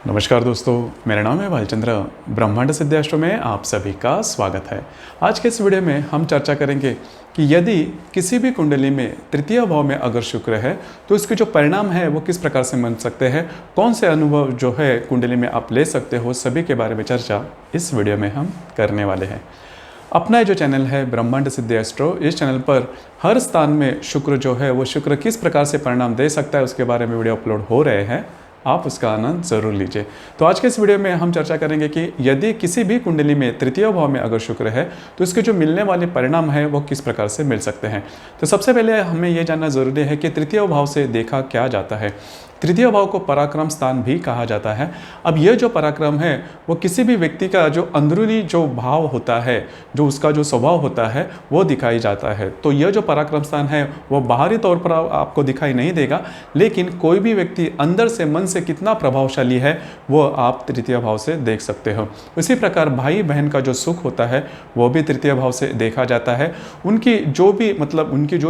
नमस्कार दोस्तों, मेरा नाम है भालचंद्र। ब्रह्मांड सिद्धाश्रम में आप सभी का स्वागत है। आज के इस वीडियो में हम चर्चा करेंगे कि यदि किसी भी कुंडली में तृतीय भाव में अगर शुक्र है तो इसके जो परिणाम है वो किस प्रकार से बन सकते हैं, कौन से अनुभव जो है कुंडली में आप ले सकते हो, सभी के बारे में चर्चा इस वीडियो में हम करने वाले हैं। अपना जो चैनल है ब्रह्मांड सिद्धि एस्ट्रो, इस चैनल पर हर स्थान में शुक्र जो है वो शुक्र किस प्रकार से परिणाम दे सकता है उसके बारे में वीडियो अपलोड हो रहे हैं, आप उसका आनंद जरूर लीजिए। तो आज के इस वीडियो में हम चर्चा करेंगे कि यदि किसी भी कुंडली में तृतीय भाव में अगर शुक्र है तो इसके जो मिलने वाले परिणाम है वो किस प्रकार से मिल सकते हैं। तो सबसे पहले हमें यह जानना जरूरी है कि तृतीय भाव से देखा क्या जाता है। तृतीय भाव को पराक्रम स्थान भी कहा जाता है। अब यह जो पराक्रम है वो किसी भी व्यक्ति का जो अंदरूनी जो भाव होता है, जो उसका जो स्वभाव होता है वो दिखाई जाता है। तो यह जो पराक्रम स्थान है वो बाहरी तौर पर आपको दिखाई नहीं देगा, लेकिन कोई भी व्यक्ति अंदर से मन से कितना प्रभावशाली है वो आप तृतीय भाव से देख सकते हो। उसी प्रकार भाई बहन का जो सुख होता है वो भी तृतीय भाव से देखा जाता है। उनकी जो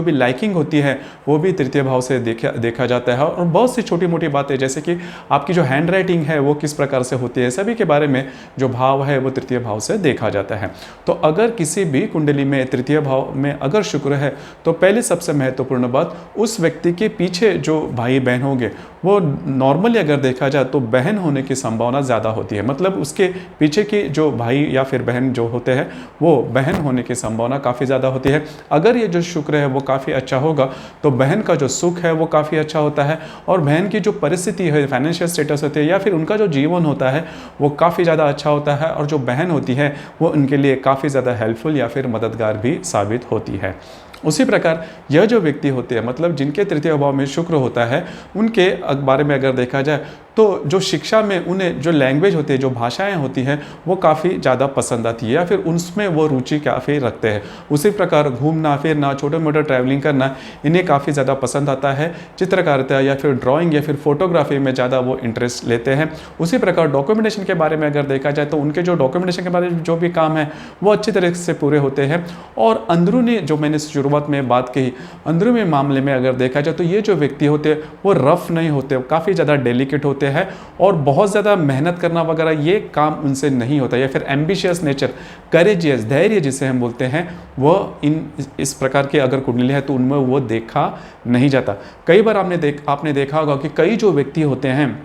भी लाइकिंग होती है वो भी तृतीय भाव से देखा जाता है। और बहुत सी छोटी मोटी बातें जैसे कि आपकी जो हैंड राइटिंग है वो किस प्रकार से होती है, सभी के बारे में जो भाव है वो तृतीय भाव से देखा जाता है। तो अगर किसी भी कुंडली में तृतीय भाव में अगर शुक्र है तो पहले सबसे महत्वपूर्ण बात, उस व्यक्ति के पीछे जो भाई बहन होंगे वो नॉर्मली अगर देखा जाए तो बहन होने की संभावना ज़्यादा होती है। मतलब उसके पीछे की जो भाई या फिर बहन जो होते हैं वो बहन होने की संभावना काफ़ी ज़्यादा होती है। अगर ये जो शुक्र है वो काफ़ी अच्छा होगा तो बहन का जो सुख है वो काफ़ी अच्छा होता है, और बहन की जो परिस्थिति है, फाइनेंशियल स्टेटस होती है या फिर उनका जो जीवन होता है वो काफ़ी ज़्यादा अच्छा होता है, और जो बहन होती है वो उनके लिए काफ़ी ज़्यादा हेल्पफुल या फिर मददगार भी साबित होती है। उसी प्रकार यह जो व्यक्ति होते हैं, मतलब जिनके तृतीय भाव में शुक्र होता है, उनके बारे में अगर देखा जाए तो जो शिक्षा में उन्हें जो लैंग्वेज होती है, जो भाषाएं होती हैं वो काफ़ी ज़्यादा पसंद आती है या फिर उनमें वो रुचि काफ़ी रखते हैं। उसी प्रकार घूमना फिरना, छोटे मोटे ट्रैवलिंग करना इन्हें काफ़ी ज़्यादा पसंद आता है। चित्रकारिता या फिर ड्राइंग या फिर फोटोग्राफी में ज़्यादा वो इंटरेस्ट लेते हैं। उसी प्रकार डॉक्यूमेंटेशन के बारे में अगर देखा जाए तो उनके जो डॉक्यूमेंटेशन के बारे में जो भी काम है वो अच्छी तरह से पूरे होते हैं। और अंदरूनी जो मैंने शुरुआत में बात कही, अंदरूनी मामले में अगर देखा जाए तो ये जो व्यक्ति होते हैं वो रफ नहीं होते, काफ़ी ज़्यादा डेलिकेट होते हैं और बहुत ज़्यादा मेहनत करना वगैरह ये काम उनसे नहीं होता। या फिर एम्बिशियस नेचर, करेजियस, धैर्य जिसे हम बोलते हैं, वो इस प्रकार के अगर कुंडली है तो उनमें वो देखा नहीं जाता। कई बार आपने देखा होगा कि कई जो व्यक्ति होते हैं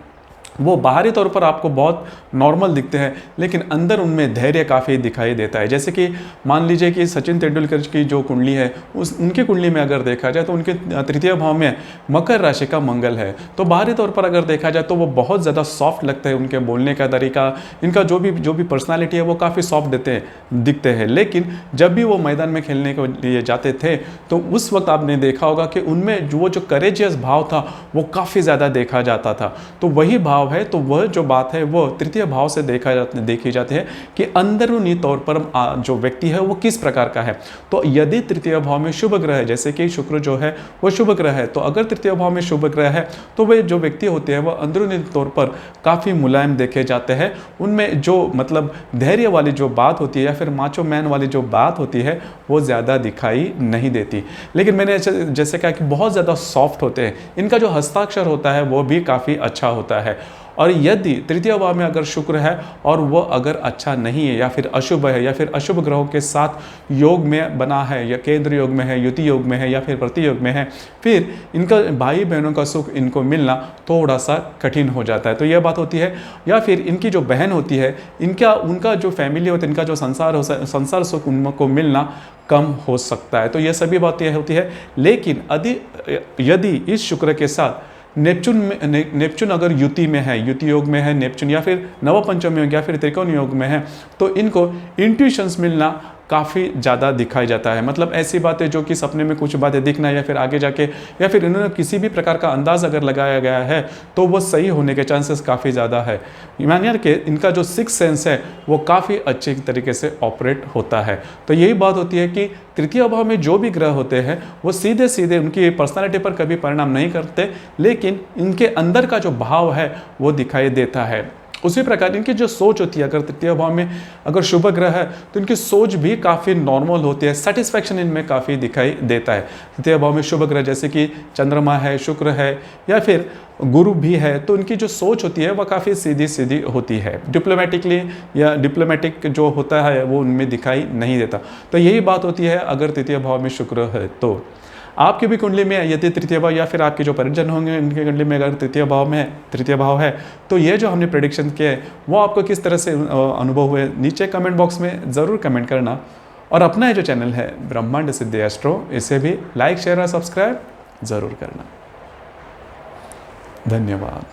वो बाहरी तौर पर आपको बहुत नॉर्मल दिखते हैं, लेकिन अंदर उनमें धैर्य काफ़ी दिखाई देता है। जैसे कि मान लीजिए कि सचिन तेंदुलकर की जो कुंडली है उनकी कुंडली में अगर देखा जाए तो उनके तृतीय भाव में मकर राशि का मंगल है। तो बाहरी तौर पर अगर देखा जाए तो वो बहुत ज़्यादा सॉफ्ट लगते हैं, उनके बोलने का तरीका, इनका जो भी पर्सनैलिटी है वो काफ़ी सॉफ्ट दिखते हैं। लेकिन जब भी वो मैदान में खेलने के लिए जाते थे तो उस वक्त आपने देखा होगा कि उनमें जो करेजियस भाव था वो काफ़ी ज़्यादा देखा जाता था। तो वही भाव है, तो वह जो बात है वो तृतीय भाव से देखी जाती है कि अंदरूनी तौर पर जो व्यक्ति है वो किस प्रकार का है। तो यदि तृतीय भाव में शुभ ग्रह है, जैसे कि शुक्र जो है वो शुभ ग्रह है, तो अगर तृतीय भाव में शुभ ग्रह है तो वे जो व्यक्ति होते हैं वो अंदरूनी तौर पर काफ़ी मुलायम देखे जाते हैं। उनमें जो मतलब धैर्य वाली जो बात होती है या फिर माचो मैन वाली जो बात होती है वो ज़्यादा दिखाई नहीं देती। लेकिन मैंने जैसे कहा कि बहुत ज़्यादा सॉफ्ट होते हैं, इनका जो हस्ताक्षर होता है वो भी काफ़ी अच्छा होता है। और यदि तृतीय भाव में अगर शुक्र है और वो अगर अच्छा नहीं है या फिर अशुभ है या फिर अशुभ ग्रहों के साथ योग में बना है या केंद्र योग में है, युति योग में है या फिर प्रति योग में है, फिर इनका भाई बहनों का सुख इनको मिलना थोड़ा सा कठिन हो जाता है। तो यह बात होती है। या फिर इनकी जो बहन होती है, उनका जो फैमिली होता है, इनका जो संसार सुख उनको मिलना कम हो सकता है। तो ये सभी बातें होती है। लेकिन यदि इस शुक्र के साथ नेपच्यून अगर युति में है, युति योग में है नेपच्यून, या फिर नवपंचम योग या फिर त्रिकोण योग में है, तो इनको इंट्यूशंस मिलना काफ़ी ज़्यादा दिखाई जाता है। मतलब ऐसी बातें जो कि सपने में कुछ बातें दिखना या फिर आगे जाके या फिर इन्होंने किसी भी प्रकार का अंदाज अगर लगाया गया है तो वो सही होने के चांसेस काफ़ी ज़्यादा है। मानिए कि इनका जो सिक्स सेंस है वो काफ़ी अच्छे तरीके से ऑपरेट होता है। तो यही बात होती है कि तृतीय भाव में जो भी ग्रह होते हैं वो सीधे सीधे उनकी पर्सनालिटी पर कभी परिणाम नहीं करते, लेकिन इनके अंदर का जो भाव है वो दिखाई देता है। उसी प्रकार इनकी जो सोच होती है, अगर तृतीय भाव में अगर शुभ ग्रह है तो इनकी सोच भी काफ़ी नॉर्मल होती है, सेटिस्फैक्शन इनमें काफ़ी दिखाई देता है। तृतीय भाव में शुभ ग्रह जैसे कि चंद्रमा है, शुक्र है या फिर गुरु भी है, तो इनकी जो सोच होती है वह काफ़ी सीधी सीधी होती है, डिप्लोमेटिकली या डिप्लोमेटिक जो होता है वो उनमें दिखाई नहीं देता। तो यही बात होती है अगर तृतीय भाव में शुक्र है तो। आपकी भी कुंडली में यदि तृतीय भाव या फिर आपके जो परिजन होंगे उनकी कुंडली में अगर तृतीय भाव है तो ये जो हमने प्रेडिक्शन किए हैं वो आपको किस तरह से अनुभव हुए, नीचे कमेंट बॉक्स में ज़रूर कमेंट करना। और अपना ये जो चैनल है ब्रह्मांड सिद्धि एस्ट्रो, इसे भी लाइक शेयर और सब्सक्राइब ज़रूर करना। धन्यवाद।